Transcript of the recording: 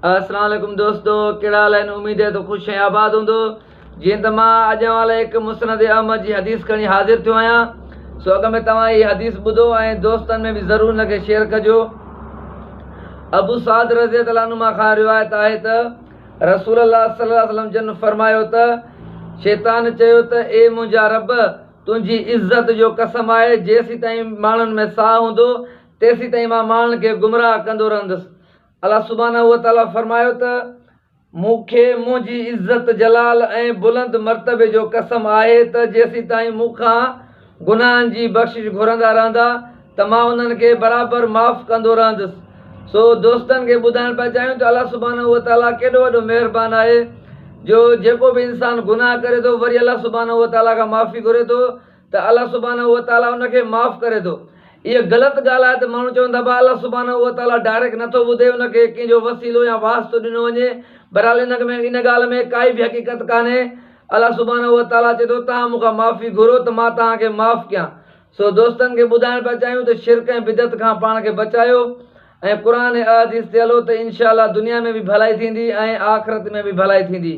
अस्सलाम वालेकुम दोस्तों, कहिड़ा हाल आहिनि? उम्मीद है तो ख़ुशि ऐं आबाद हूंदो। जीअं त मां अॼु वाले हिकु मुस्नद अहमद जी हदीस खणी हाज़िर थियो आहियां। सो अॻ में तव्हां इहा हदीस ॿुधो ऐं दोस्तनि में बि ज़रूरु हिनखे शेयर कजो। अबू साद रज़ी अल्लाह अन्हु मां खां रिवायत आहे त रसूल अल्लाह सल्लल्लाहु अलैहि वसल्लम जन फरमायो त शैतान चयो त ए मुंहिंजा रब, तुंहिंजी इज़त जो कसम आहे, जेसीं ताईं माण्हुनि में साह हूंदो तेसीं ताईं मां माण्हुनि खे गुमराह कंदो रहंदुसि। अल्लाह सुब्हानहू व तआला फरमायो त मूंखे मुंहिंजी इज़त जलाल ऐं बुलंद मर्तबे जो कसम आहे त जेसीं ताईं मूंखां गुनाहनि जी बख़्शिश घुरंदा रहंदा त मां उन्हनि खे बराबरि माफ़ कंदो रहंदुसि। सो दोस्तनि खे ॿुधाइण पिया चाहियूं त अल्लाह सुब्हानहू व तआला केॾो वॾो महिरबान आहे जो जेको बि इंसानु गुनाह करे थो वरी अल्लाह सुब्हानहू व तआला खां माफ़ी घुरे थो त अल्लाह सुब्हानहू व तआला उनखे माफ़ करे थो। इहा ग़लति ॻाल्हि आहे त माण्हू चवंदा भाउ अल्लाह सुब्हानहू व तआला डायरेक्ट नथो ॿुधे, उनखे कंहिंजो वसीलो या वास्तो ॾिनो वञे। बहरहाल इन ॻाल्हि में काई बि हक़ीक़त कान्हे। अल्लाह सुब्हानहू व तआला चए थो तव्हां मूंखां माफ़ी घुरो त मां तव्हांखे माफ़ कयां। सो दोस्तनि खे ॿुधाइण पिया चाहियूं त शिरक ऐं बिदत खां पाण खे बचायो ऐं क़ुर ऐं हदीस ते हलो त इंशा अल्लाह दुनिया में बि भलाई थींदी ऐं आख़िरत में बि भलाई थींदी।